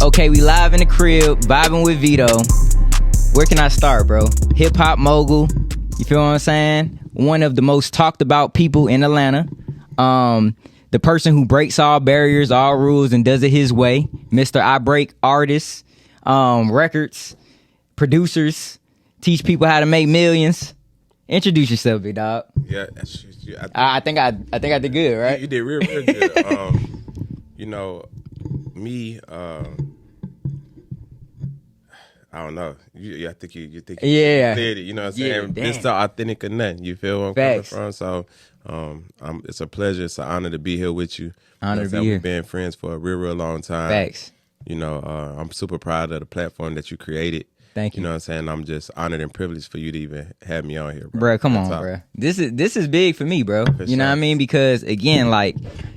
Okay, we live in the crib, vibing with Veto. Where can I start, bro? Hip hop mogul. You feel what I'm saying? One of the most talked about people in Atlanta. The person who breaks all barriers, all rules, and does it his way. Mr. I Break artists, records, producers, teach people how to make millions. Introduce yourself, big dog. Yeah, I think I did good, right? You did real good. You know, me. I don't know. I think you think Yeah. you did it. You know what I'm saying? It's the authentic or nothing. You feel where I'm Facts. coming from? So, it's a pleasure. It's an honor to be here with you. Honor to be here. We've been friends for a real long time. Facts. You know, I'm super proud of the platform that you created. Thank you. You know what I'm saying? I'm just honored and privileged for you to even have me on here, bro. Bro, come on, bro. This is big for me, bro. You know what I mean? Because again, like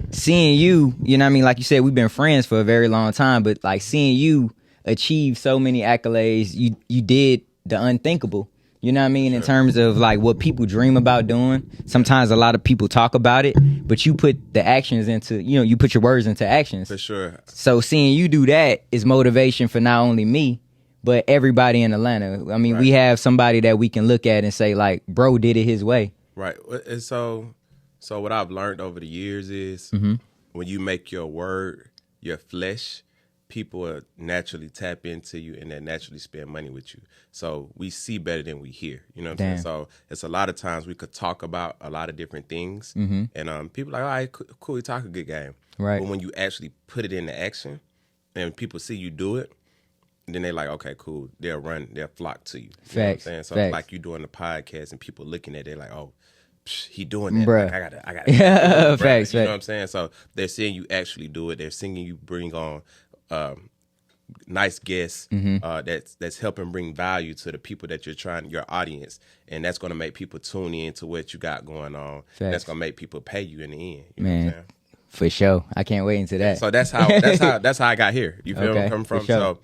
seeing you, you know what I mean? Like you said, we've been friends for a very long time, but like seeing you achieve so many accolades, you did the unthinkable. You know what I mean? In terms of like what people dream about doing. Sometimes a lot of people talk about it, but you put the actions into, you put your words into actions. For sure. So seeing you do that is motivation for not only me, but everybody in Atlanta. I mean, we have somebody that we can look at and say, like, bro did it his way. Right. And so what I've learned over the years is when you make your word your flesh, people will naturally tap into you and then naturally spend money with you. So we see better than we hear. You know what I'm saying? So it's a lot of times we could talk about a lot of different things. And people are like, all right, cool, we talk a good game. Right. But when you actually put it into action and people see you do it, then they're like, okay, cool. They'll flock to you. Facts. You know what I'm saying? So Facts. it's like you doing the podcast and people looking at it like, oh, he doing that. Bruh. Like, I gotta. Yeah, facts. You know what I'm saying? So they're seeing you actually do it. They're seeing you bring on nice guests that's helping bring value to the people that your audience, and that's going to make people tune in to what you got going on. That's going to make people pay you in the end. You know what I'm saying? For sure. I can't wait into that. So that's how I got here. You feel where I'm coming from? Sure.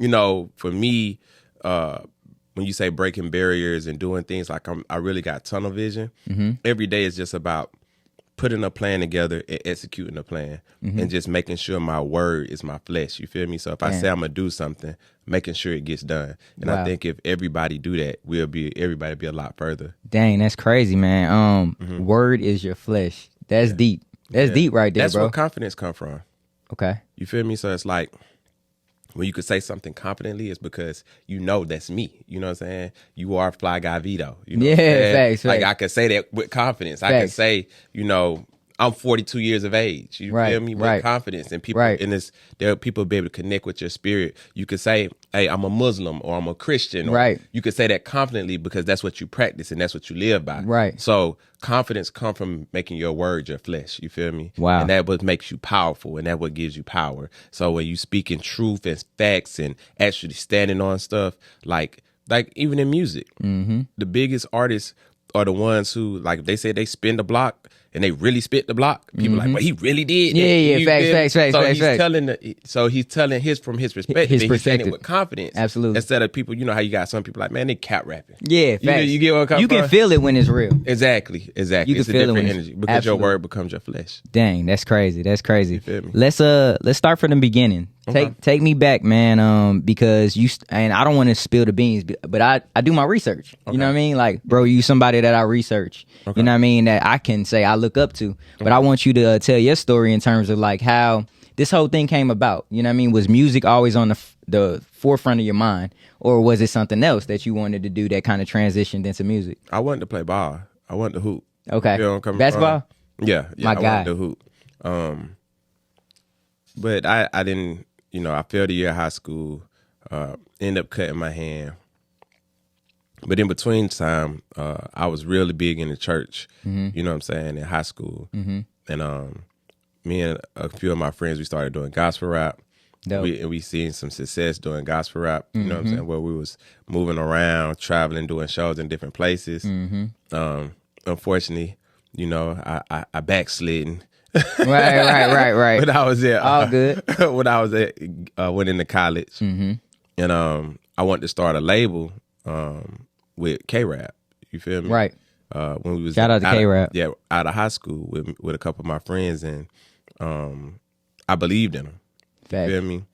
So, for me, when you say breaking barriers and doing things, like I really got tunnel vision. Every day is just about putting a plan together and executing a plan and just making sure my word is my flesh. You feel me? So if I say I'm going to do something, making sure it gets done. And I think if everybody do that, everybody be a lot further. Dang, that's crazy, man. Word is your flesh. That's deep. That's deep right there, That's bro. where confidence come from. Okay. You feel me? So it's like, when you could say something confidently, it's because you know that's me. You know what I'm saying? You are Fly Guy Veto. You know facts. Like I could say that with confidence. I can say, I'm 42 years of age. You feel me? With confidence. And people in this, people be able to connect with your spirit. You could say, hey, I'm a Muslim or I'm a Christian. Or you could say that confidently because that's what you practice and that's what you live by. Right. So confidence come from making your word your flesh. You feel me? Wow. And that what makes you powerful and that what gives you power. So when you speak in truth and facts and actually standing on stuff, like even in music, the biggest artists are the ones who, like, they say they spin the block and they really spit the block. People like, but he really did. Facts. So he's telling from his perspective. He's saying it with confidence. Absolutely. Instead of people, how you got some people like, man, they cap rapping. Yeah, facts. You get what I'm coming from? You can feel it when it's real. Exactly. You can it's feel a different it energy because your word becomes your flesh. Dang, that's crazy. That's crazy. You feel me? Let's start from the beginning. Okay. Take me back, man. Because and I don't want to spill the beans, but I do my research. You know what I mean? Like, bro, you somebody that I research. You know what I mean? That I can say I look up to. But I want you to tell your story in terms of like how this whole thing came about. You know what I mean? Was music always on the forefront of your mind, or was it something else that you wanted to do that kind of transitioned into music? I wanted to play ball. I wanted to hoop. Okay. You know where I'm coming Basketball? from? Yeah. My guy. I wanted to hoop. But I didn't. I failed a year of high school. Ended up cutting my hand. But in between time, I was really big in the church. You know what I'm saying? In high school, and me and a few of my friends, we started doing gospel rap. We seen some success doing gospel rap. You know what I'm saying? Where we was moving around, traveling, doing shows in different places. Unfortunately, I backslidden. Right. When I was there, all good. When I was went into college, and I wanted to start a label with K-Rap. You feel me? Right. When we was shout out to K-Rap. Yeah, out of high school with a couple of my friends, and I believed in them. Fact. You feel me?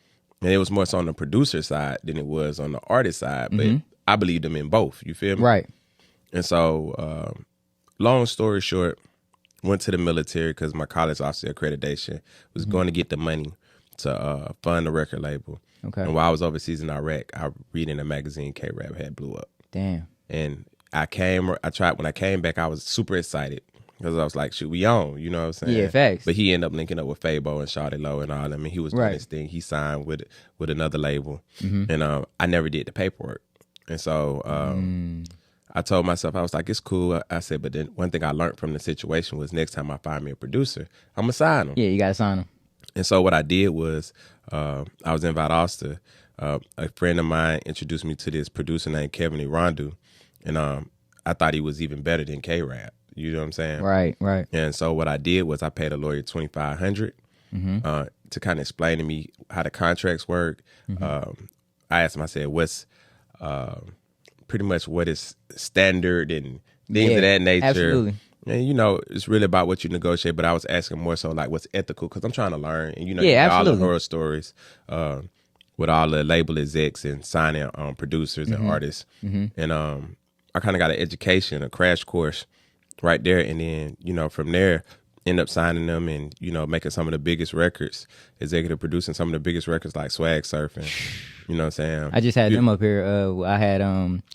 And it was more so on the producer side than it was on the artist side. But I believed them in both. You feel me? Right. And so, long story short, went to the military because my college officer accreditation was going to get the money to fund the record label. Okay. And while I was overseas in Iraq, I read in a magazine K-Rap had blew up. Damn. And when I came back, I was super excited because I was like, shoot, we on, you know what I'm saying? Yeah, facts. But he ended up linking up with Fabo and Shawty Low and all them, and he was doing Right. his thing. He signed with another label, and I never did the paperwork. And so I told myself, I was like, it's cool. I said, but then one thing I learned from the situation was next time I find me a producer, I'm going to sign him. Yeah, you got to sign him. And so what I did was I was in Valdosta. A friend of mine introduced me to this producer named Kevin Irandu, and I thought he was even better than K-Rap. You know what I'm saying? Right, right. And so what I did was I paid a lawyer $2,500 to kind of explain to me how the contracts work. I asked him, I said, what's pretty much what is standard and things of that nature. Absolutely. And, you know, it's really about what you negotiate, but I was asking more so like what's ethical because I'm trying to learn. And, you know, Yeah, you got all the absolutely. horror stories with all the label execs and signing producers and artists. And I kind of got an education, a crash course right there. And then, you know, from there, end up signing them and, you know, making some of the biggest records, executive producing some of the biggest records like Swag Surfing. You know what I'm saying? I just had them up here. I had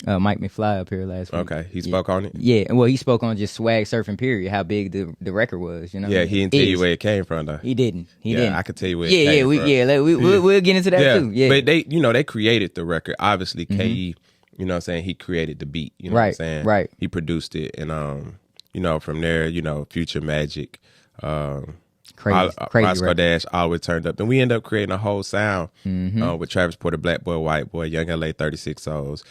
Mike McFly up here last week. Okay, he spoke on it? Yeah, well, he spoke on just Swag Surfing, period, how big the record was, you know? Yeah, he didn't tell you where it came from, though. He didn't. He didn't. I could tell you where it came from. We'll get into that too. Yeah. But they created the record. Obviously, KE, you know what I'm saying, he created the beat. You know what I'm saying? Right. He produced it. And, you know, from there, you know, Future Magic, Crazy Roscoe record. Dash always turned up. And we ended up creating a whole sound with Travis Porter, Black Boy, White Boy, Young LA 36 Souls,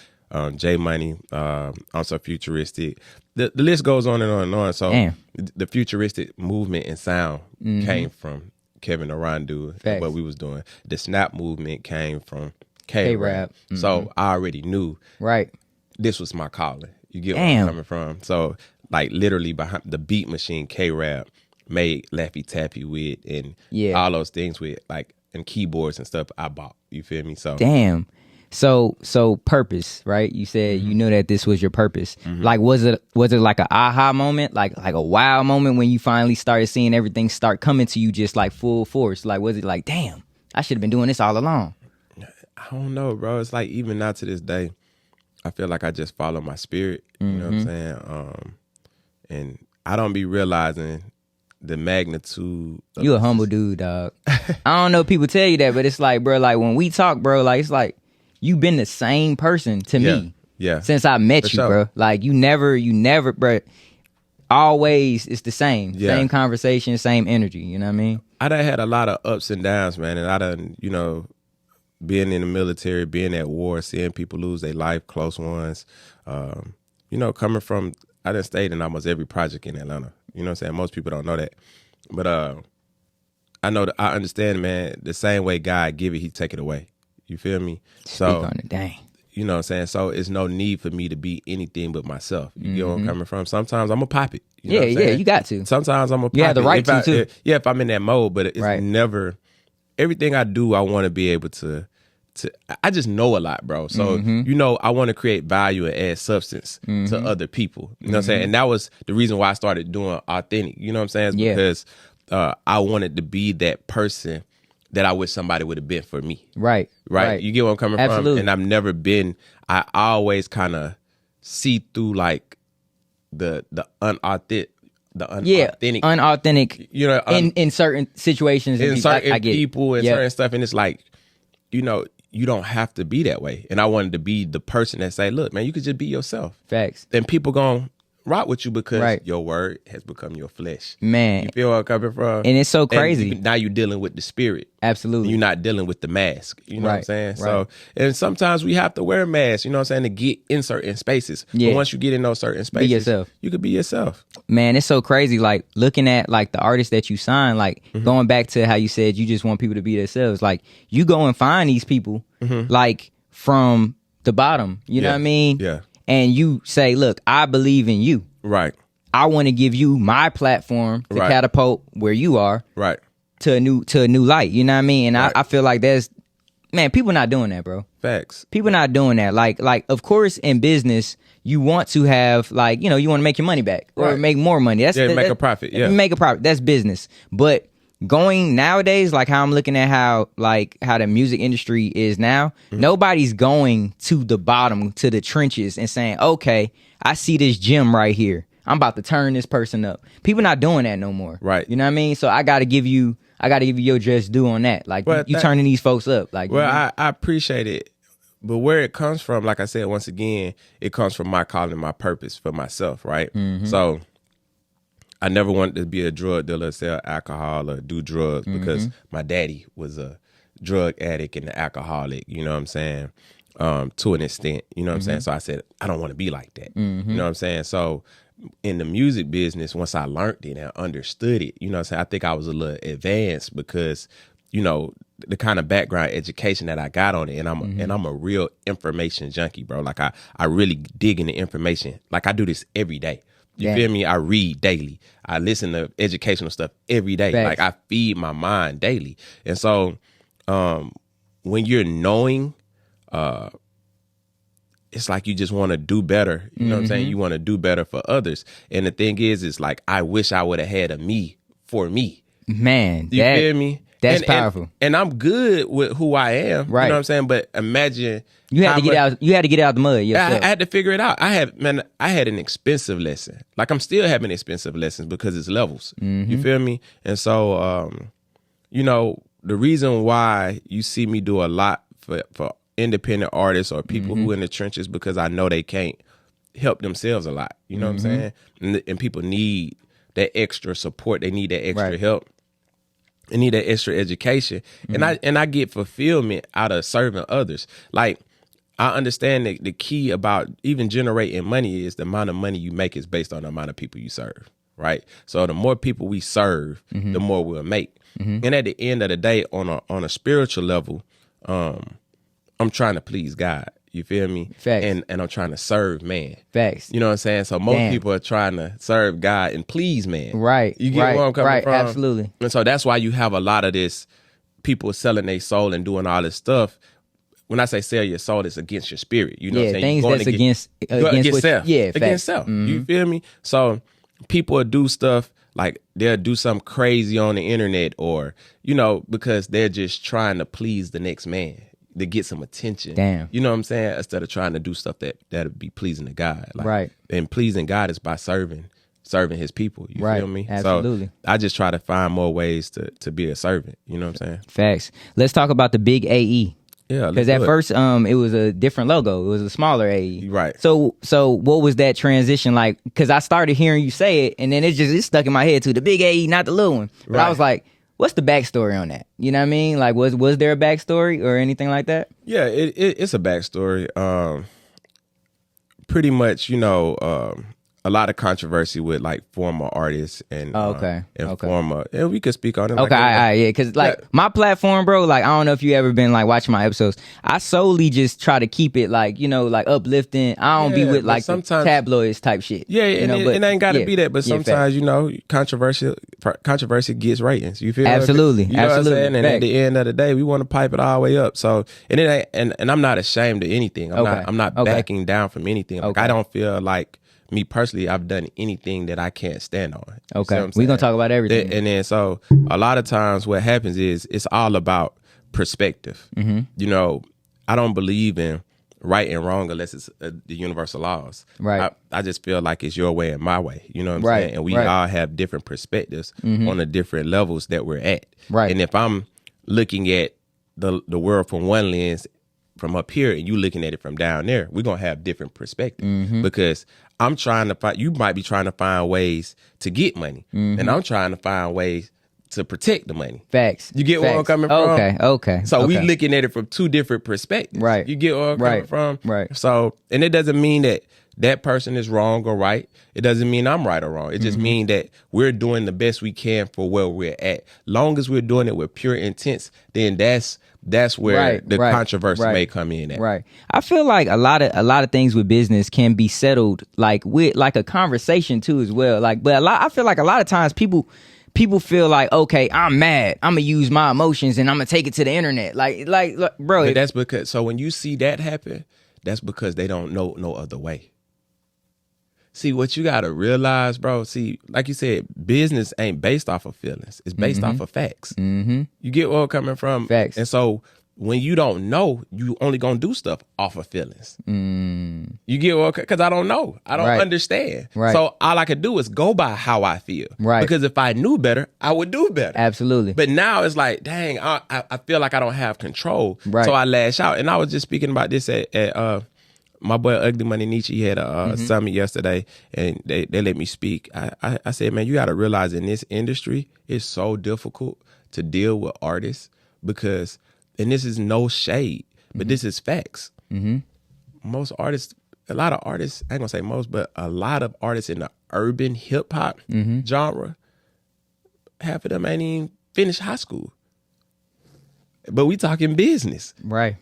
J Money, also Futuristic. The list goes on and on and on. So Damn. the futuristic movement and sound came from Kevin Arandu and Facts. what we was doing. The snap movement came from K-Rap. K-Rap. So I already knew Right. this was my calling. You get Damn. where I'm coming from? So like literally behind the beat machine K-Rap made Laffy Taffy with and all those things with like and keyboards and stuff I bought. You feel me? So Damn. So purpose, right? You said you knew that this was your purpose. Like was it like an aha moment, like a wow moment when you finally started seeing everything start coming to you just like full force? Like was it like, damn, I should have been doing this all along? I don't know, bro. It's like even now to this day, I feel like I just follow my spirit. You know what I'm saying? And I don't be realizing the magnitude. You a humble dude, dog. I don't know if people tell you that, but it's like, bro, like when we talk, bro, like it's like you been the same person to me since I met you, bro. Like you never, bro. Always it's the same. Same conversation, same energy. You know what I mean? I done had a lot of ups and downs, man. And I done, you know, being in the military, being at war, seeing people lose their life, close ones. You know, coming from, I done stayed in almost every project in Atlanta. You know what I'm saying? Most people don't know that. But I know that I understand, man, the same way God give it, he take it away. You feel me? Speak on it, dang. You know what I'm saying? So it's no need for me to be anything but myself. You get where I'm coming from? Sometimes I'm going to pop it. You know what I'm saying? You got to. Sometimes I'm going to pop it. You have the right to, too. If I'm in that mode, but it's never, everything I do, I want to be able to I just know a lot, bro. So, you know, I want to create value and add substance to other people. You know what I'm saying? And that was the reason why I started doing Authentic. You know what I'm saying? It's because I wanted to be that person that I wish somebody would have been for me. Right? You get where I'm coming from? And I've never been, I always kind of see through like the unauthentic. Unauthentic. You know, in certain situations, in certain I get people and certain stuff, and it's like, you know, you don't have to be that way. And I wanted to be the person that say, look, man, you could just be yourself. Facts. Then people gonna rock with you because your word has become your flesh. Man. You feel where I'm coming from? And it's so crazy. Now you're dealing with the spirit. Absolutely. You're not dealing with the mask. You know what I'm saying? So, and sometimes we have to wear masks, you know what I'm saying, to get in certain spaces. But once you get in those certain spaces, be yourself. You could be yourself. Man, it's so crazy. Like looking at like the artists that you sign, like going back to how you said you just want people to be themselves. Like you go and find these people like from the bottom. You know what I mean? Yeah. And you say, look, I believe in you. Right. I want to give you my platform to catapult where you are. Right. To a new light. You know what I mean? And I feel like man, people not doing that, bro. Facts. People not doing that. Like, of course, in business, you want to have, like, you know, you want to make your money back or make more money. Make a profit. Yeah, make a profit. That's business. But going nowadays, like how I'm looking at how the music industry is now, nobody's going to the bottom, to the trenches and saying, okay, I see this gem right here. I'm about to turn this person up. People not doing that no more. Right. You know what I mean? So I got to give you your just due on that. Like, you turning these folks up. Like, well, I appreciate it. But where it comes from, like I said, once again, it comes from my calling, my purpose for myself, right? So I never wanted to be a drug dealer, sell alcohol or do drugs because my daddy was a drug addict and an alcoholic, you know what I'm saying, to an extent, you know what I'm saying? So I said, I don't want to be like that, you know what I'm saying? So in the music business, once I learned it and understood it, you know what I'm saying, I think I was a little advanced because, you know, the kind of background education that I got on it, and I'm a real information junkie, bro. Like I really dig into information. Like I do this every day. You feel me? I read daily. I listen to educational stuff every day. Facts. Like I feed my mind daily. And so when you're knowing, it's like you just want to do better. You know what I'm saying? You want to do better for others. And the thing is like I wish I would have had a me for me. Man, you feel me? That's powerful. And I'm good with who I am. Right. You know what I'm saying? But imagine you had to get out. You had to get out the mud yourself. I had to figure it out. I had an expensive lesson. Like I'm still having expensive lessons because it's levels. You feel me? And so, you know, the reason why you see me do a lot for independent artists or people who in the trenches because I know they can't help themselves a lot. You know what I'm saying? And people need that extra support. They need that extra help. They need that extra education. And I get fulfillment out of serving others. Like I understand that the key about even generating money is the amount of money you make is based on the amount of people you serve. Right. So the more people we serve, the more we'll make. And at the end of the day, on a spiritual level, I'm trying to please God. You feel me? Facts. And I'm trying to serve man. Facts. You know what I'm saying? So most people are trying to serve God and please man. Right. You get where I'm coming from? Absolutely. And so that's why you have a lot of this people selling their soul and doing all this stuff. When I say sell your soul, it's against your spirit. You know what I'm saying? Things that's against self. Yeah, against self. You feel me? So people will do stuff like they'll do something crazy on the internet or, you know, because they're just trying to please the next man. To get some attention. Damn. You know what I'm saying? Instead of trying to do stuff that'll be pleasing to God. Like, right. And pleasing God is by serving his people. You feel me? Absolutely. So I just try to find more ways to be a servant. You know what I'm saying? Facts. Let's talk about the big AE. Yeah. Because at first it was a different logo. It was a smaller AE. Right. So what was that transition like? Because I started hearing you say it and then it stuck in my head too. The big AE, not the little one. But I was like, what's the backstory on that? You know what I mean? Like, was there a backstory or anything like that? Yeah, it's a backstory. Pretty much, you know, a lot of controversy with like former artists and former, and we could speak on it. Okay, yeah, because my platform, bro, like I don't know if you ever been like watching my episodes. I solely just try to keep it like, you know, like uplifting. I don't be with like the tabloids type shit. Yeah, and it ain't got to be that, but sometimes you know, controversy gets ratings. You feel absolutely, you know absolutely. What I'm saying? And at the end of the day, we want to pipe it all the way up. So and it ain't, and I'm not ashamed of anything. I'm not backing down from anything. Like I don't feel like. Me personally, I've done anything that I can't stand on. Okay, we're going to talk about everything. And then so a lot of times what happens is it's all about perspective. You know, I don't believe in right and wrong unless it's the universal laws. Right. I just feel like it's your way and my way. You know what I'm saying? And we all have different perspectives on the different levels that we're at. Right. And if I'm looking at the world from one lens from up here and you looking at it from down there, we're going to have different perspectives because I'm trying to find, you might be trying to find ways to get money and I'm trying to find ways to protect the money. Facts. You get where I'm coming from? Okay. So we looking at it from two different perspectives. Right. You get where I'm coming from? Right. So, and it doesn't mean that person is wrong or right. It doesn't mean I'm right or wrong. It just means that we're doing the best we can for where we're at. Long as we're doing it with pure intents, then that's where the controversy may come in at. Right. I feel like a lot of things with business can be settled like with like a conversation too as well. Like, but I feel like a lot of times people people feel like, okay, I'm mad, I'm gonna use my emotions and I'm gonna take it to the internet. Like bro. But that's because, so when you see that happen, that's because they don't know no other way. See, what you gotta realize, bro, see, like you said, business ain't based off of feelings. It's based off of facts. You get where I'm coming from? Facts. And so when you don't know, you only gonna do stuff off of feelings. You get what? Because I don't know. I don't understand. Right. So all I could do is go by how I feel. Right. Because if I knew better, I would do better. Absolutely. But now it's like, dang, I feel like I don't have control. Right. So I lash out. And I was just speaking about this at my boy Ugly Money Nietzsche had a summit yesterday, and they let me speak. I said, man, you got to realize in this industry, it's so difficult to deal with artists because, and this is no shade, but this is facts. Most artists, a lot of artists, I ain't gonna say most, but a lot of artists in the urban hip hop genre, half of them ain't even finished high school. But we talking business. Right.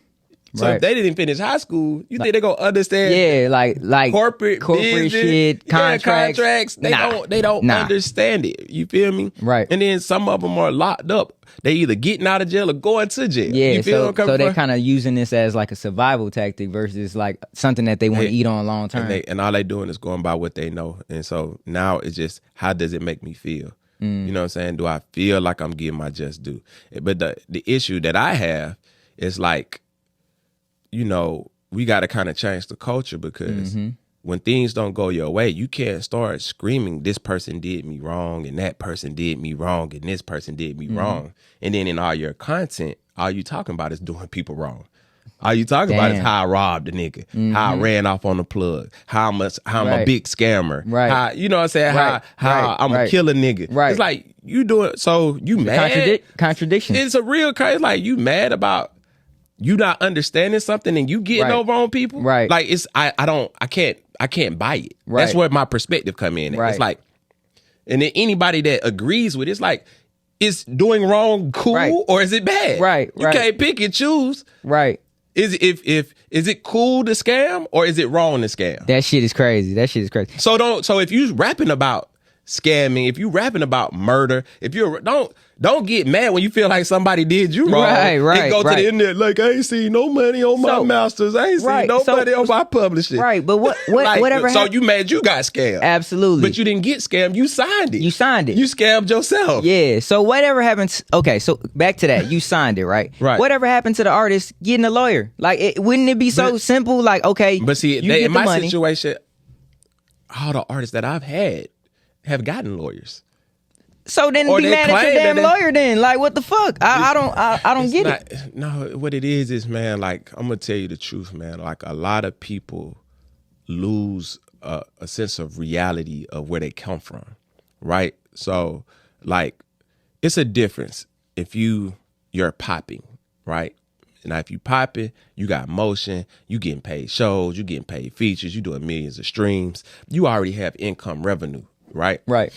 So if they didn't finish high school, you think they're gonna understand? Yeah, like corporate business, shit, contracts. They don't understand it. You feel me? Right. And then some of them are locked up. They either getting out of jail or going to jail. Yeah, you feel so they're kind of using this as like a survival tactic versus like something that they want to eat on long term. And all they doing is going by what they know. And so now it's just, how does it make me feel? You know what I'm saying? Do I feel like I'm getting my just due? But the issue that I have is like, you know, we got to kind of change the culture because when things don't go your way, you can't start screaming, this person did me wrong and that person did me wrong and this person did me wrong. And then in all your content, all you talking about is doing people wrong. All you talking about is how I robbed a nigga, how I ran off on the plug, how I'm a big scammer, how, you know what I'm saying, how I'm a killer nigga. Right. It's like, you doing, so you mad. Contradiction. It's a real, it's like you mad about you not understanding something and you getting over on people. Right. Like it's, I can't buy it. Right. That's where my perspective come in. Right. It's like, and then anybody that agrees with it, it's like, is doing wrong cool or is it bad? Right. You can't pick and choose. Right. Is it cool to scam or is it wrong to scam? That shit is crazy. So if you rapping about scamming, if you rapping about murder, if you're don't get mad when you feel like somebody did you wrong. Right. And go to the internet like, I ain't seen no money on my masters. I ain't seen no money on my publishing. Right. But like, whatever. So you mad you got scammed? Absolutely. But you didn't get scammed. You signed it. You scammed yourself. Yeah. So whatever happens. Okay. So back to that. You signed it, right? Right. Whatever happened to the artist getting a lawyer? Like, wouldn't it be so simple? Like, okay. But see, in my situation, all the artists that I've had have gotten lawyers. So then be mad at your damn lawyer then. Like, what the fuck? I don't get it. No, what it is, man, like, I'm going to tell you the truth, man. Like, a lot of people lose a sense of reality of where they come from, right? So, like, it's a difference if you're popping, right? Now, if you popping, you got motion, you getting paid shows, you getting paid features, you doing millions of streams. You already have income revenue, right? Right.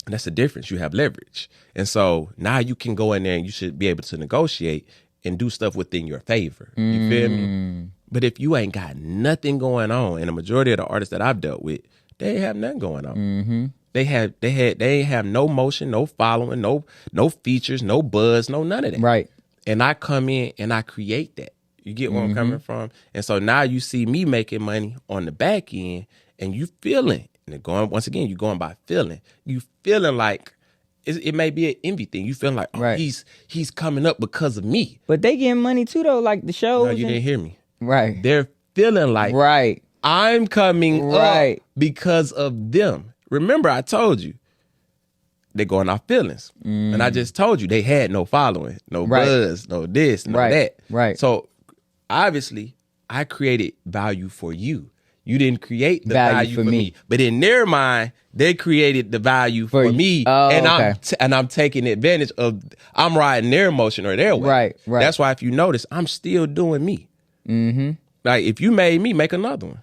And that's the difference. You have leverage. And so now you can go in there and you should be able to negotiate and do stuff within your favor. You feel me? But if you ain't got nothing going on, and the majority of the artists that I've dealt with, they ain't have nothing going on. They ain't have no motion, no following, no features, no buzz, no none of that. Right. And I come in and I create that. You get where I'm coming from? And so now you see me making money on the back end and you feeling. And once again, you're going by feeling. You feeling like it may be an envy thing. You feeling like, oh, he's coming up because of me. But they getting money too, though, like the shows. No, you didn't hear me. Right. They're feeling like I'm coming up because of them. Remember, I told you they're going off feelings, and I just told you they had no following, no buzz, no this, no that. Right. So obviously, I created value for you. You didn't create the value for me. But in their mind, they created the value for me. Oh, and I'm taking advantage of, I'm riding their emotion or their way. Right. That's why if you notice, I'm still doing me. Like, if you made me, make another one.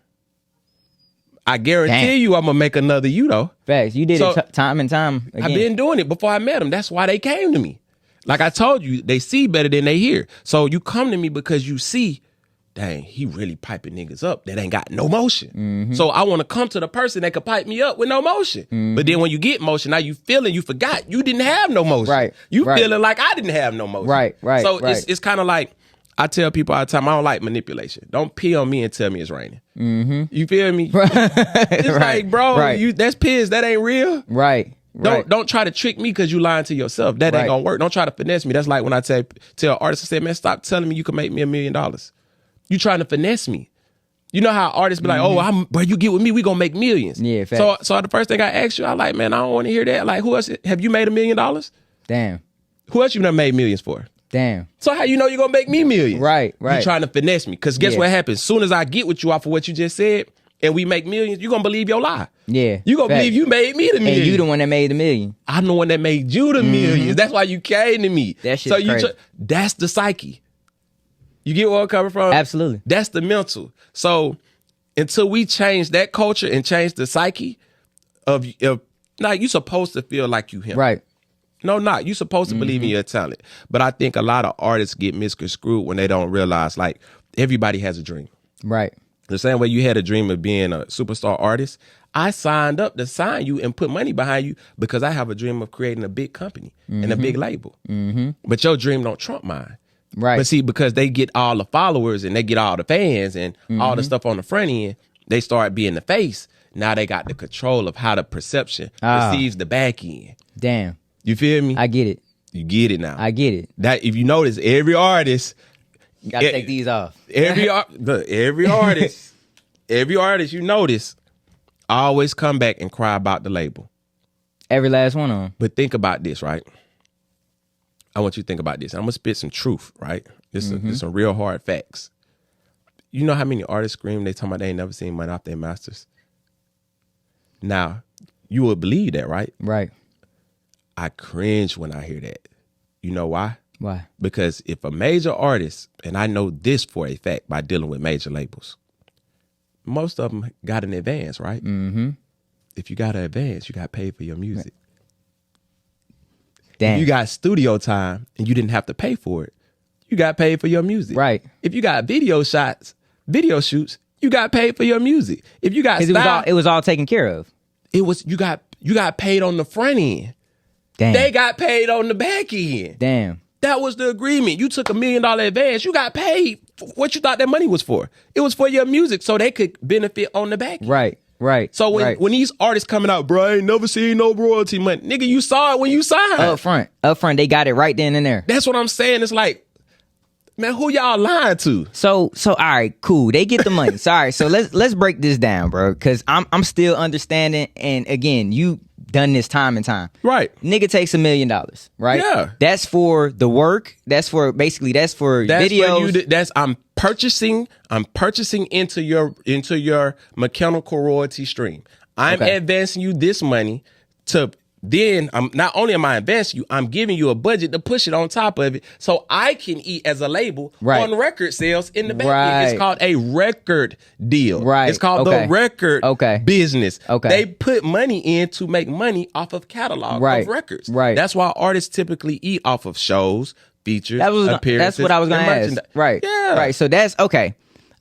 I guarantee you I'm going to make another you, though. Facts. You did it time and time again. I've been doing it before I met them. That's why they came to me. Like I told you, they see better than they hear. So you come to me because you see dang, he really piping niggas up that ain't got no motion. So I want to come to the person that could pipe me up with no motion. But then when you get motion, now you feeling, you forgot you didn't have no motion. Right. You Right. feeling like I didn't have no motion. Right. So Right. it's kind of like, I tell people all the time, I don't like manipulation. Don't pee on me and tell me it's raining. You feel me? It's like, bro, that's piss. That ain't real. Right. Don't try to trick me because you lying to yourself. That ain't gonna work. Don't try to finesse me. That's like when I tell artists, I say, man, stop telling me you can make me $1 million. You trying to finesse me. You know how artists be like, oh, bro, you get with me, we gonna make millions. Yeah, facts. So the first thing I asked you, I like, man, I don't want to hear that. Like, who else have you made $1 million? Damn. Who else you done made millions for? Damn. So how you know you're gonna make me millions? Right. You trying to finesse me. Cause guess what happens? Soon as I get with you off of what you just said and we make millions, you're gonna believe your lie. Yeah. You gonna believe you made me the million. And you the one that made the million. I'm the one that made you the millions. That's why you came to me. That shit's crazy. That's the psyche. You get where I'm coming from? Absolutely. That's the mental. So until we change that culture and change the psyche of now you supposed to feel like you him. Right. No, not. You supposed to believe in your talent. But I think a lot of artists get misconstrued when they don't realize like everybody has a dream. Right. The same way you had a dream of being a superstar artist, I signed up to sign you and put money behind you because I have a dream of creating a big company and a big label. But your dream don't trump mine. Right. But see, because they get all the followers and they get all the fans and all the stuff on the front end, they start being the face. Now they got the control of how the perception receives the back end. Damn. You feel me? I get it. You get it now. I get it. That if you notice, every artist Gotta take these off. every artist, you notice, always come back and cry about the label. Every last one of them. But think about this, right? I want you to think about this. I'm gonna spit some truth, right? This is some real hard facts. You know how many artists scream they talking about they ain't never seen money off their masters? Now, you would believe that, right? Right. I cringe when I hear that. You know why? Why? Because if a major artist, and I know this for a fact by dealing with major labels, most of them got an advance, right? If you got an advance, you got paid for your music. Damn. If you got studio time and you didn't have to pay for it, you got paid for your music. Right. If you got video shoots, you got paid for your music. If you got style, it was all taken care of. you got paid on the front end. Damn. They got paid on the back end. Damn. That was the agreement. You took $1 million advance. You got paid for what you thought that money was for. It was for your music so they could benefit on the back end. Right. Right. So when these artists coming out, bro, I ain't never seen no royalty money. Nigga, you saw it when you signed. Up front, they got it right then and there. That's what I'm saying. It's like, man, who y'all lying to? So all right, cool. They get the money. Sorry. So let's break this down, bro, because I'm still understanding. And again, you done this time and time. Right. Nigga takes $1 million, right? Yeah. That's for the work. That's for videos. That's I'm purchasing into your mechanical royalty stream. I'm advancing you this money to then I'm not only am I advancing you, I'm giving you a budget to push it on top of it so I can eat as a label on record sales in the back end. It's called a record deal. Right. It's called the record business. Okay. They put money in to make money off of catalog of records. Right. That's why artists typically eat off of shows, features, appearances. That's what I was going to ask. Right. Yeah. Right. So that's okay.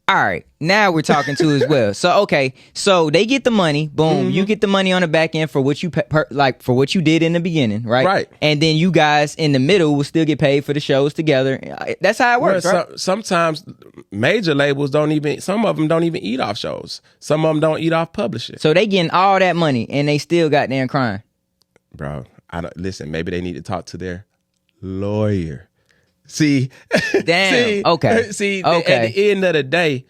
All right, now we're talking to as well. So they get the money. Boom, you get the money on the back end for what you for what you did in the beginning, right? Right. And then you guys in the middle will still get paid for the shows together. That's how it works, right? Sometimes major labels some of them don't even eat off shows. Some of them don't eat off publishing. So they getting all that money and they still goddamn crying. Bro, listen. Maybe they need to talk to their lawyer. See, damn. Okay. See, at the end of the day,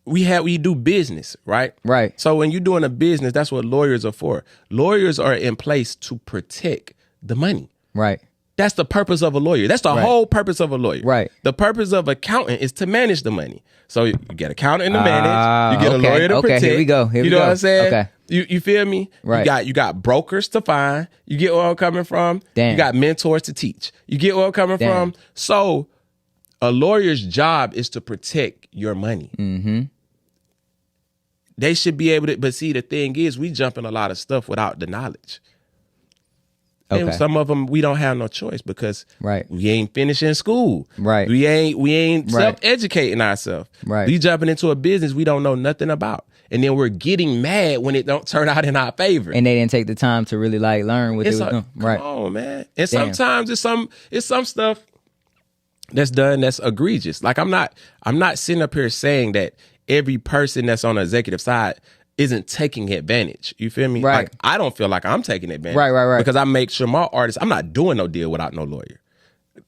we do business, right? Right. So when you're doing a business, that's what lawyers are for. Lawyers are in place to protect the money. Right. That's the purpose of a lawyer. That's the whole purpose of a lawyer. Right. The purpose of accountant is to manage the money. So you get accountant to manage. You get a lawyer to protect. Here we go. You know what I'm saying? Okay. You feel me? Right. You got brokers to find. You get where I'm coming from? Damn. You got mentors to teach. You get where I'm coming from? So a lawyer's job is to protect your money. Mm-hmm. They should be able to, but see, the thing is, we jump in a lot of stuff without the knowledge. Okay. And some of them we don't have no choice because Right. we ain't finishing school. Right. We ain't Right. self-educating ourselves. Right. We jumping into a business we don't know nothing about. And then we're getting mad when it don't turn out in our favor. And they didn't take the time to really like learn what they was doing. Right. Come on, man. And Damn. sometimes it's some stuff that's done that's egregious. Like I'm not sitting up here saying that every person that's on the executive side isn't taking advantage. You feel me? Right. Like I don't feel like I'm taking advantage. Right. Because I make sure my artists, I'm not doing no deal without no lawyer.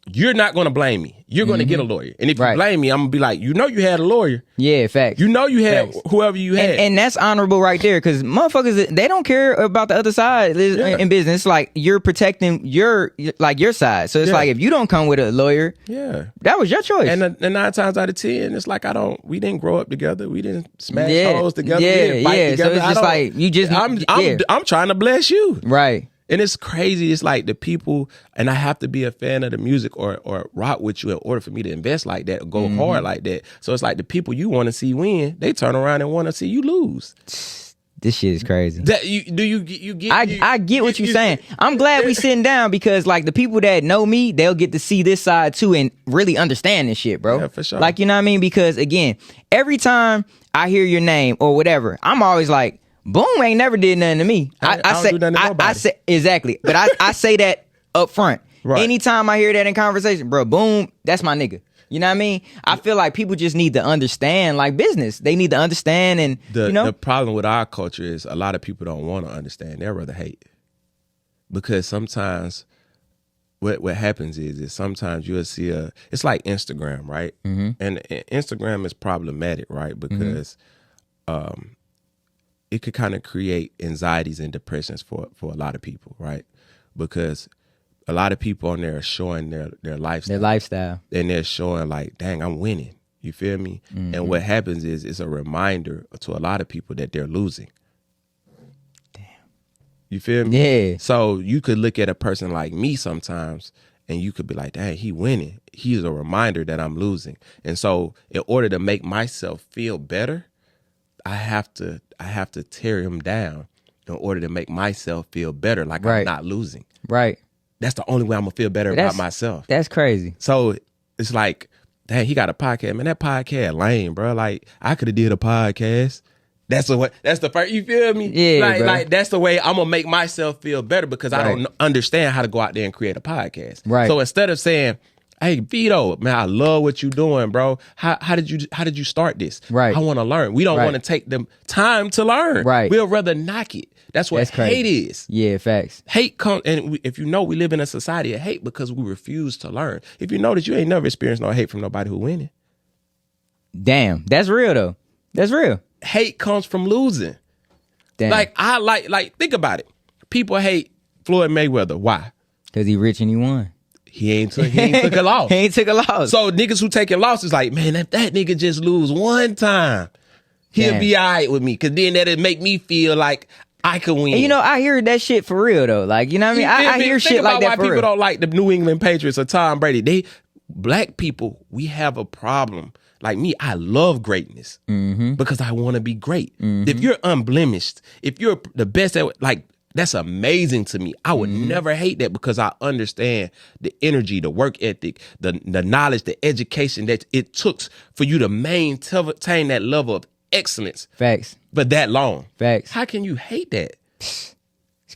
You're not going to blame me. You're going to get a lawyer. And if you Right. blame me, I'm going to be like, you had a lawyer. Yeah, facts. You had Facts. whoever you had. And that's honorable right there, because motherfuckers, they don't care about the other side in business. It's like you're protecting your side. So it's like if you don't come with a lawyer, that was your choice. And 9 times out of 10, it's like we didn't grow up together. We didn't smash hoes together. Yeah, we didn't fight together. So it's just like you just I'm trying to bless you. Right. And it's crazy. It's like the people, and I have to be a fan of the music or rock with you in order for me to invest like that or go hard like that. So it's like the people you want to see win, they turn around and want to see you lose. This shit is crazy. I get what you're saying. I'm glad we sitting down because like the people that know me, they'll get to see this side too and really understand this shit, bro. Yeah, for sure. Like, you know what I mean? Because again, every time I hear your name or whatever, I'm always like, Boom ain't never did nothing to me. I don't do nothing to nobody. I say exactly, but I say that up front. Right. Anytime I hear that in conversation, bro, Boom, that's my nigga. You know what I mean? I feel like people just need to understand like business. They need to understand and the problem with our culture is a lot of people don't want to understand. They'd rather hate. Because sometimes what happens is sometimes you'll see it's like Instagram, right? Mm-hmm. And Instagram is problematic, right? Because it could kind of create anxieties and depressions for a lot of people, right? Because a lot of people on there are showing their lifestyle. Their lifestyle. And they're showing like, dang, I'm winning. You feel me? Mm-hmm. And what happens is it's a reminder to a lot of people that they're losing. Damn. You feel me? Yeah. So you could look at a person like me sometimes and you could be like, dang, he winning. He's a reminder that I'm losing. And so in order to make myself feel better, I have to tear him down in order to make myself feel better, like I'm not losing. Right. That's the only way I'm gonna feel better about myself. That's crazy. So it's like, dang, he got a podcast. Man, that podcast lame, bro. Like I could have did a podcast. That's the first. You feel me? Yeah, like that's the way I'm gonna make myself feel better because I don't understand how to go out there and create a podcast. Right. So instead of saying, hey, Veto, man, I love what you're doing, bro. How did you start this? Right. I want to learn. We don't want to take the time to learn. Right. We'll rather knock it. That's what hate is. Yeah, facts. Hate comes, and if you know, we live in a society of hate because we refuse to learn. If you notice, you ain't never experienced no hate from nobody who winning. Damn, that's real though. That's real. Hate comes from losing. Damn. Like think about it. People hate Floyd Mayweather. Why? Because he rich and he won. He ain't took a loss. He ain't took a loss. So niggas who taking losses like, man, if that nigga just lose one time, he'll be all right with me. Because then that'll make me feel like I could win. And I hear that shit for real though. Like, you know what I mean? I hear shit like that for real. Why people don't like the New England Patriots or Tom Brady. Black people, we have a problem. Like me, I love greatness because I want to be great. Mm-hmm. If you're unblemished, if you're the best at like, that's amazing to me. I would never hate that because I understand the energy, the work ethic, the knowledge, the education that it took for you to maintain that level of excellence. Facts. But that long. Facts. How can you hate that?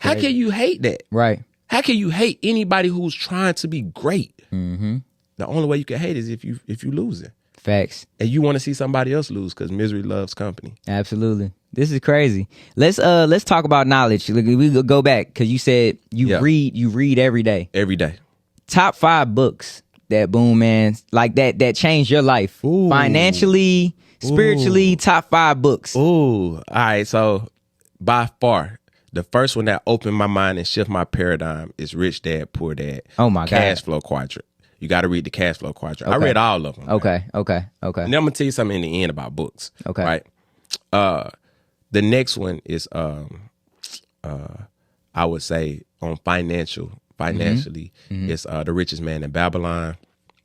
How can you hate that? Right. How can you hate anybody who's trying to be great? Mm-hmm. The only way you can hate is if you losing. Facts. And you want to see somebody else lose because misery loves company. Absolutely. This is crazy. Let's talk about knowledge. We go back because you said you read every day. Every day. Top 5 books that Boomman like that changed your life. Ooh. Financially, spiritually. Ooh. Top 5 books. Ooh. All right. So by far, the first one that opened my mind and shift my paradigm is Rich Dad, Poor Dad. Oh my God. Cash Flow Quadrant. You got to read the Cash Flow Quadrant. Okay. I read all of them. Okay. And then I'm going to tell you something in the end about books. Okay. Right. The next one is I would say on financially, it's The Richest Man in Babylon.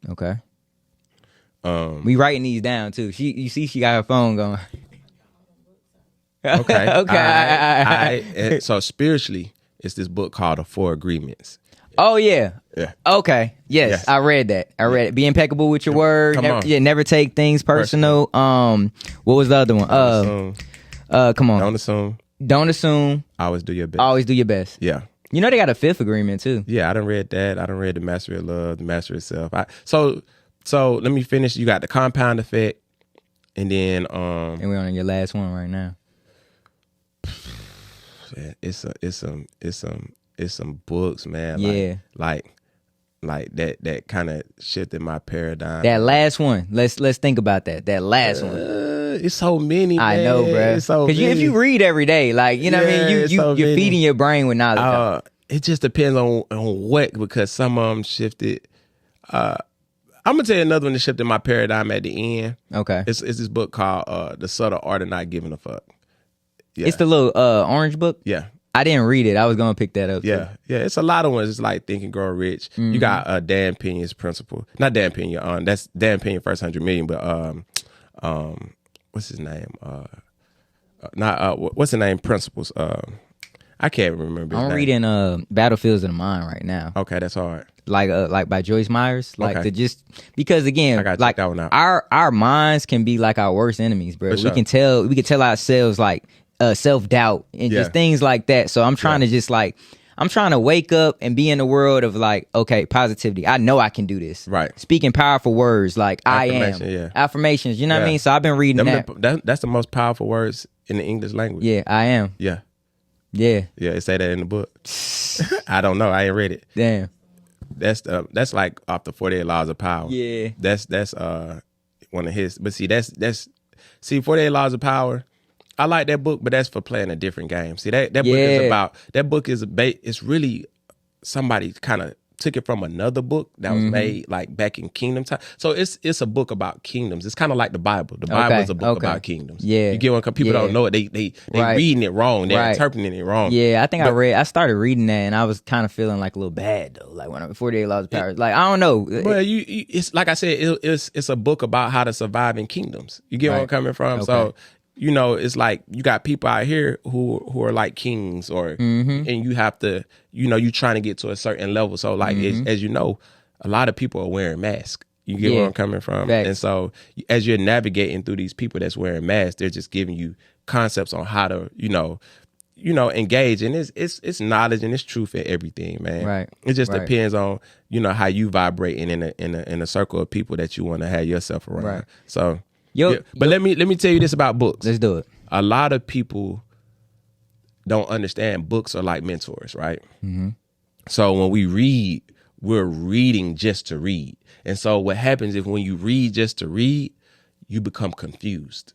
Okay. We writing these down too. You see she got her phone going. Okay. Okay. All right. So spiritually, It's this book called The Four Agreements. Oh yeah. Yeah. Okay. Yes. I read that. I read it. Be impeccable with your word. Come on. Yeah. Never take things personal. What was the other one? Come on. Don't assume. Always do your best. Always do your best. Yeah. You know they got a fifth agreement too. Yeah, I done read that. I done read The Mastery of Love, The Mastery of Self. So let me finish. You got the compound effect, and then and we're on your last one right now. It's some books, man. Yeah. Like that kind of shifted my paradigm. That last one. Let's think about that. That last one. It's so many. I man. know, bro. It's so because if you read every day, like you know, what I mean, you're feeding your brain with knowledge. It just depends on what, because some of them shifted. I'm gonna tell you another one that shifted my paradigm at the end. Okay. It's this book called The Subtle Art of Not Giving a Fuck. Yeah. It's the little orange book. Yeah. I didn't read it. I was gonna pick that up. Yeah, too. yeah. It's a lot of ones. It's like Think and Grow Rich. Mm-hmm. You got Dan Penyon's principle. Not Dan Penyon. That's Dan Penyon first 100 million. But what's his name? What's the name? Principles. I can't remember. I'm reading Battlefields of the Mind right now. Okay, that's hard. Like by Joyce Myers. Like Okay. to just because again, I gotta check like that one out. our minds can be like our worst enemies, bro. For We sure. can tell ourselves like self-doubt and just things like that. So I'm trying to just like I'm trying to wake up and be in the world of like, okay, positivity. I know I can do this. Right. Speaking powerful words like Affirmation, I am. yeah. Affirmations, you know what I Yeah. mean? So I've been reading that. That's the most powerful words in the English language. Yeah, I am. Yeah. Yeah. Yeah, it say that in the book. I don't know. I ain't read it. Damn. That's like off the 48 Laws of Power. Yeah. That's one of his. But see, that's 48 Laws of Power. I like that book, but that's for playing a different game. See, that book is about, that book is it's really somebody kind of took it from another book that was made like back in kingdom time. So it's a book about kingdoms. It's kind of like the Bible. The Bible is a book about kingdoms. Yeah. You get what people don't know it. They Right. reading it wrong. They're Right. interpreting it wrong. Yeah, I think I started reading that and I was kind of feeling like a little bad though. Like when 48 Laws of Power. Like I don't know. Well, it's like I said, it's a book about how to survive in kingdoms. You get where I'm coming from? Okay. So, it's like you got people out here who are like kings, or and you have to, you trying to get to a certain level. So like as you know, a lot of people are wearing masks. You get where I'm coming from? Facts. And so as you're navigating through these people that's wearing masks, they're just giving you concepts on how to, engage. And it's knowledge and it's truth in everything, man. Right. It just Right. depends on, how you vibrate in a circle of people that you want to have yourself around. Right. So but let me tell you this about books. Let's do it. A lot of people don't understand books are like mentors, right? Mm-hmm. So when we read, we're reading just to read. And so what happens is when you read just to read, you become confused,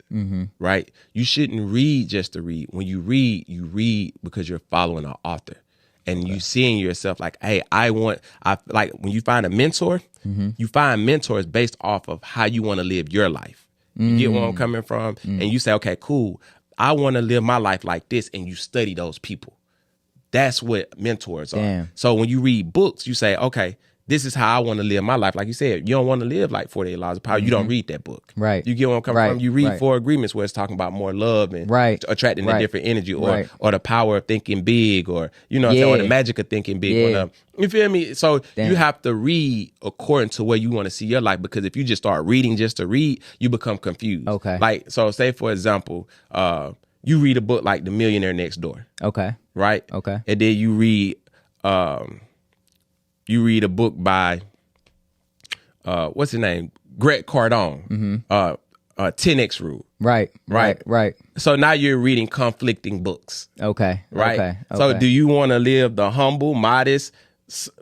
right? You shouldn't read just to read. When you read because you're following an author. And you seeing yourself like, hey, like when you find a mentor, you find mentors based off of how you want to live your life. You get where I'm coming from? And you say, okay, cool. I want to live my life like this. And you study those people. That's what mentors are. Damn. So when you read books, you say, okay, this is how I want to live my life. Like you said, you don't want to live like 48 Laws of Power. You don't read that book. Right. You get where I'm coming Right. from? You read Right. Four Agreements where it's talking about more love and attracting a different energy, or the power of thinking big, or, or the magic of thinking big. Yeah. You feel me? So Damn. you have to read according to where you want to see your life, because if you just start reading just to read, you become confused. Okay. Like, so say for example, you read a book like The Millionaire Next Door. Okay. Right? Okay. And then you read a book by what's his name? Grant Cardone. 10X Rule. Right. So now you're reading conflicting books. Okay. Right. Okay. So do you want to live the humble, modest,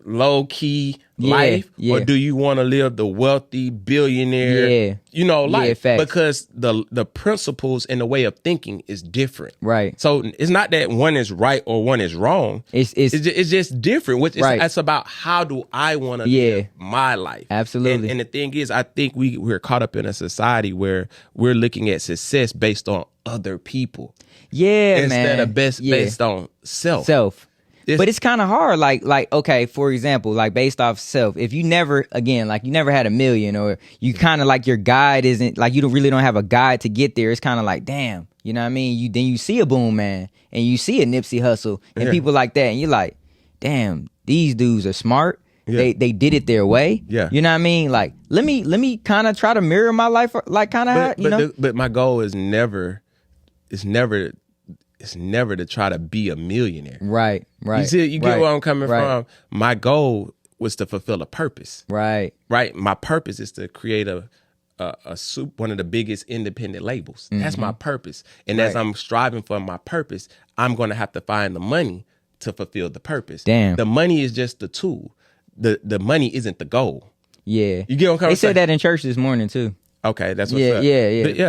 low key life, or do you want to live the wealthy billionaire life? Because the principles and the way of thinking is different. Right. So it's not that one is right or one is wrong. It's just different. It's about how do I want to live my life. Absolutely. And the thing is, I think we're caught up in a society where we're looking at success based on other people. Yeah, instead man. of based on self. But it's kind of hard. Like, okay, for example, like based off self, if you never, again, like you never had $1 million, or you kind of like your guide isn't like, you don't have a guide to get there. It's kind of like, damn, you know what I mean? Then you see a Boomman and you see a Nipsey Hussle and people like that, and you're like, damn, these dudes are smart. Yeah. They did it their way. Yeah. You know what I mean? Like, let me kind of try to mirror my life, like kind of, you know? But my goal is never to try to be a millionaire. Right. You see, you get where I'm coming from? My goal was to fulfill a purpose. Right. My purpose is to create one of the biggest independent labels. That's my purpose. And as I'm striving for my purpose, I'm going to have to find the money to fulfill the purpose. Damn. The money is just the tool. The money isn't the goal. Yeah. You get what I'm saying? They said that in church this morning too. Okay, that's what's up. Yeah. But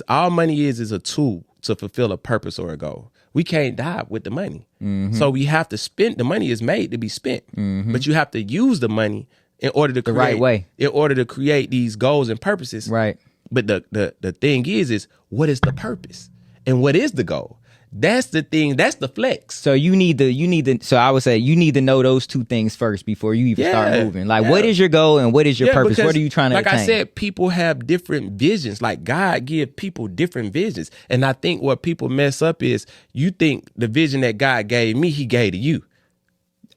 all money is a tool to fulfill a purpose or a goal. We can't die with the money. So we have to spend, the money is made to be spent. But you have to use the money in order to create the right way. In order to create these goals and purposes. Right. But the thing is what is the purpose? And what is the goal? That's the thing. That's the flex. So you need to. So I would say you need to know those two things first before you even start moving. Like, what is your goal and what is your purpose? What are you trying to attain? Like I said, people have different visions. Like God give people different visions, and I think what people mess up is you think the vision that God gave me, He gave to you.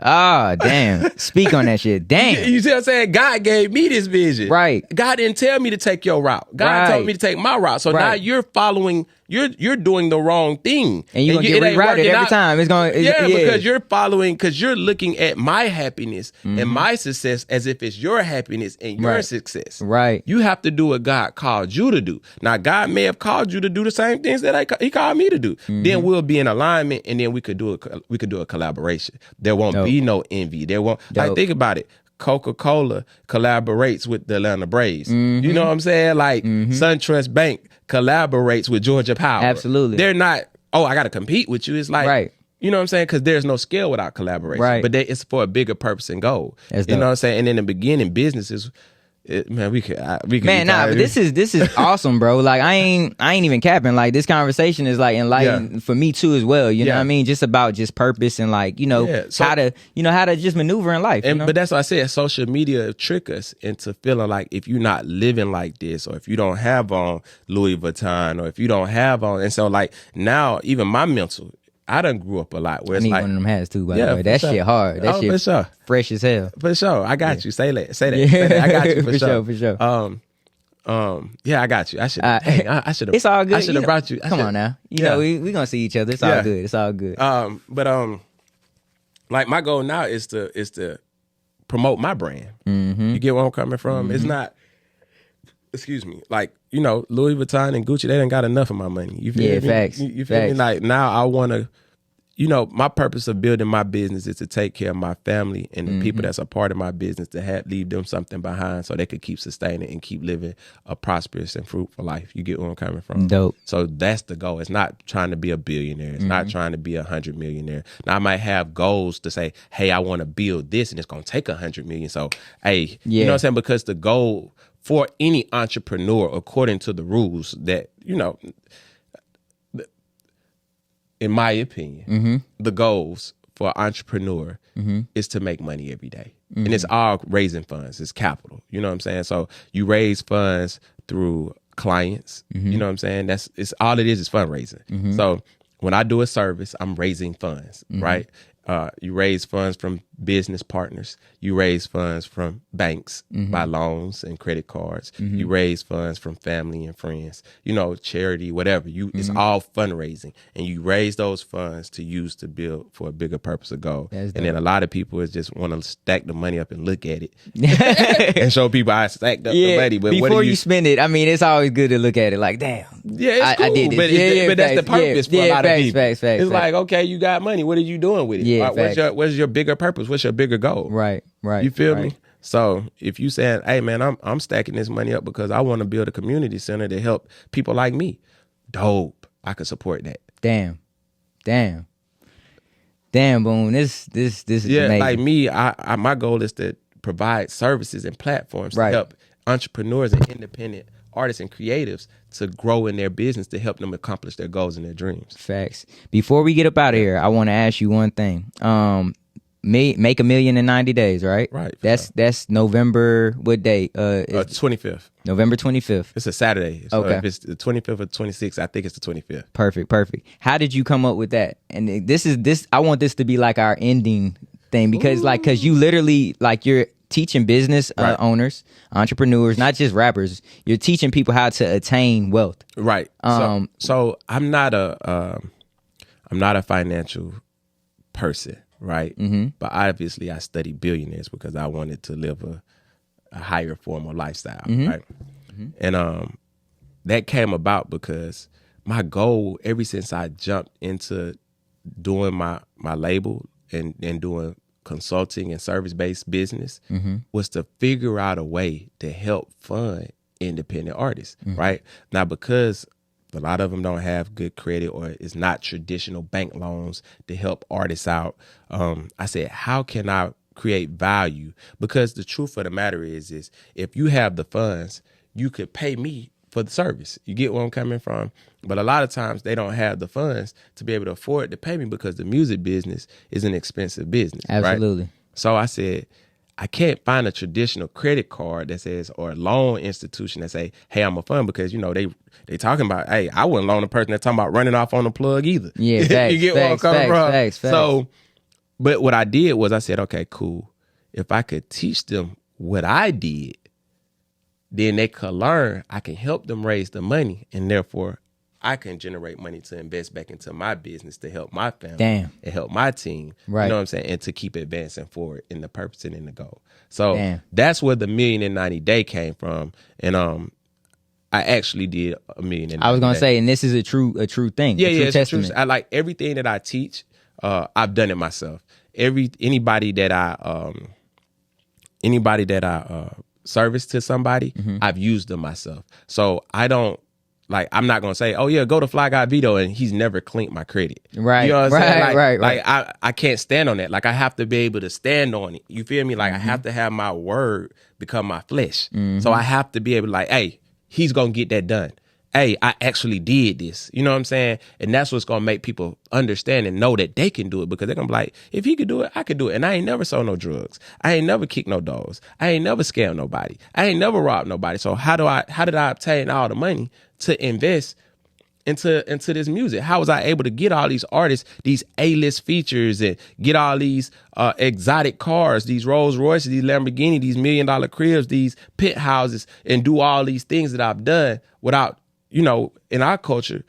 Ah, damn. Speak on that shit. Damn. You see what I'm saying? God gave me this vision. Right. God didn't tell me to take your route. God told me to take my route. So now you're following, you're doing the wrong thing. And you're going to get rerouted every time. Because you're following, because you're looking at my happiness and my success as if it's your happiness and your success. Right. You have to do what God called you to do. Now, God may have called you to do the same things that He called me to do. Then we'll be in alignment, and then we could do a collaboration. There won't be no envy. There won't. Like, think about it. Coca-Cola collaborates with the Atlanta Braves. You know what I'm saying? Like SunTrust Bank collaborates with Georgia Power. Absolutely. They're not, I got to compete with you. It's like, you know what I'm saying? Because there's no scale without collaboration. Right. But it's for a bigger purpose and goal. You know what I'm saying? And in the beginning, businesses, we could. But this is awesome, bro. Like I ain't even capping. Like this conversation is like enlightening for me too as well. You know what I mean? Just about purpose and like how to just maneuver in life. But that's what I said. Social media trick us into feeling like if you're not living like this, or if you don't have on Louis Vuitton, or if you don't have on, and so like now even my mental. I done grew up a lot where it's like one of them hats too, by the way. That shit hard. That shit for sure. Fresh as hell. For sure. I got you. Say that. I got you for sure. For sure. I got you. I should have. It's all good. I should have brought you. Come on now. You know, we gonna see each other. It's all good. It's all good. Like my goal now is to promote my brand. You get where I'm coming from? It's not. Excuse me. Like, Louis Vuitton and Gucci, they done got enough of my money. You feel me? Facts. You feel me? Like now I want to, my purpose of building my business is to take care of my family and the people that's a part of my business, to leave them something behind so they could keep sustaining and keep living a prosperous and fruitful life. You get where I'm coming from? Dope. So that's the goal. It's not trying to be a billionaire. It's not trying to be 100 millionaire. Now I might have goals to say, hey, I want to build this and it's going to take 100 million. So, hey, you know what I'm saying? Because the goal for any entrepreneur, according to the rules that, in my opinion, the goals for an entrepreneur is to make money every day. And it's all raising funds. It's capital. You know what I'm saying? So you raise funds through clients. You know what I'm saying? It's all it is fundraising. So when I do a service, I'm raising funds, right? You raise funds from business partners. You raise funds from banks by loans and credit cards. You raise funds from family and friends, charity, whatever. It's all fundraising. And you raise those funds to use to build for a bigger purpose or goal. And then a lot of people just want to stack the money up and look at it and show people I stacked up the money. But before you spend it, I mean, it's always good to look at it like, damn. Yeah, it's cool. I did it. But that's the purpose for a lot of people. Facts, like, okay, you got money. What are you doing with it? Yeah, what's your bigger purpose? What's your bigger goal? Right. You feel me? So if you saying, hey man, I'm stacking this money up because I want to build a community center to help people like me, dope. I could support that. Damn, Boom. This is amazing. Like me, my goal is to provide services and platforms to help entrepreneurs and independent artists and creatives to grow in their business to help them accomplish their goals and their dreams. Facts. Before we get up out of here, I want to ask you one thing. Make $1 million in 90 days, right? Right. That's November, what date? 25th. November 25th. It's a Saturday. So Okay. if it's the 25th or 26th, I think it's the 25th. Perfect. How did you come up with that? And this I want this to be like our ending thing because cause you literally like you're teaching business owners, entrepreneurs, not just rappers. You're teaching people how to attain wealth. Right. So I'm not a financial person, right? Mm-hmm. But obviously I studied billionaires because I wanted to live a higher form of lifestyle, right? Mm-hmm. And that came about because my goal ever since I jumped into doing my label and doing consulting and service-based business was to figure out a way to help fund independent artists, right? Now, because a lot of them don't have good credit or it's not traditional bank loans to help artists out, I said, how can I create value? Because the truth of the matter is if you have the funds, you could pay me for the service. You get where I'm coming from? But a lot of times they don't have the funds to be able to afford to pay me because the music business is an expensive business. Absolutely. Right? So I said, I can't find a traditional credit card that says, or a loan institution that say, hey, I'm a fund, because, you know, they talking about, hey, I wouldn't loan a person that's talking about running off on the plug either. Yeah, facts, you get where I'm coming from? Facts. So, but what I did was I said, okay, cool. If I could teach them what I did, then they could learn. I can help them raise the money, and therefore I can generate money to invest back into my business to help my family and help my team. Right. You know what I'm saying? And to keep advancing forward in the purpose and in the goal. So that's where the $1 million in 90 day came from. And I actually did $1 million in 90 I was gonna day. say, and this is a true thing. Yeah, a true it's testament. true. I like everything that I teach. I've done it myself. Anybody that I service to somebody, I've used them myself. So I don't, like, I'm not gonna say, oh yeah, go to Fly Guy Veto, and he's never cleaned my credit. Right. You know what I'm saying? Right. Like I can't stand on that. Like I have to be able to stand on it. You feel me? Like I have to have my word become my flesh. So I have to be able to, like, hey, he's gonna get that done. Hey, I actually did this. You know what I'm saying? And that's what's gonna make people understand and know that they can do it, because they're gonna be like, if he could do it, I could do it. And I ain't never sold no drugs. I ain't never kicked no doors. I ain't never scammed nobody. I ain't never robbed nobody. So how did I obtain all the money to invest into this music? How was I able to get all these artists, these A-list features, and get all these exotic cars, these Rolls Royces, these Lamborghini, these $1 million cribs, these penthouses, and do all these things that I've done without, you know, in our culture,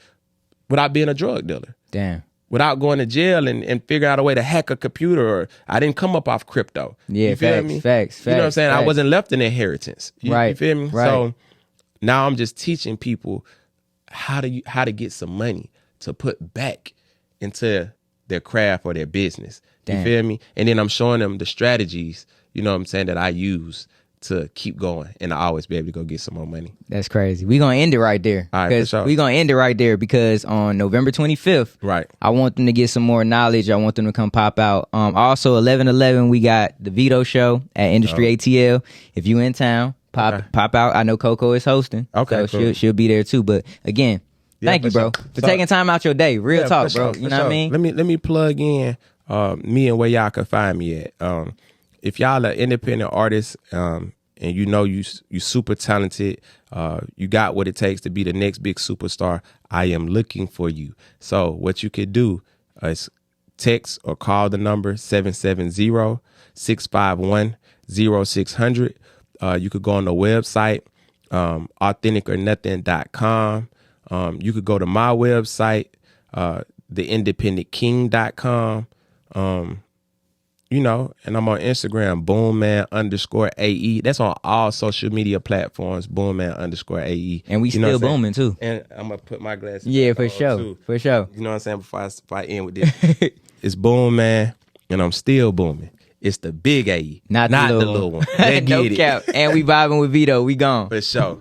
without being a drug dealer. Damn. Without going to jail and figure out a way to hack a computer, or I didn't come up off crypto. Yeah, you feel me? Facts. You know what I'm saying? Facts. I wasn't left an inheritance. Right. You feel me? Right. So now I'm just teaching people how to get some money to put back into their craft or their business. Damn. You feel me? And then I'm showing them the strategies, you know what I'm saying, that I use to keep going and I always be able to go get some more money. That's crazy. We're going to end it right there. All right, for sure. We're going to end it right there because on November 25th, right, I want them to get some more knowledge. I want them to come pop out. Also, 11/11, we got the Veto show at Industry ATL. If you in town, pop out. I know Coco is hosting. Okay, so cool. she'll be there too. But again, thank you, bro, for taking time out your day. Real talk, bro. You know what I mean? Let me plug in me and where y'all can find me at. If y'all are independent artists, and you know you super talented, you got what it takes to be the next big superstar, I am looking for you. So what you could do is text or call the number 770-651-0600. You could go on the website, authenicornothing.com. You could go to my website, theindependentking.com. You know, and I'm on Instagram, Boomman _AE. That's on all social media platforms, Boomman _AE. And we still booming too. And I'm gonna put my glasses. Yeah, for sure. Too. For sure. You know what I'm saying? Before I end with this, it's Boomman, and I'm still booming. It's the big AE, not the little one. No cap. And we vibing with Veto. We gone. For sure.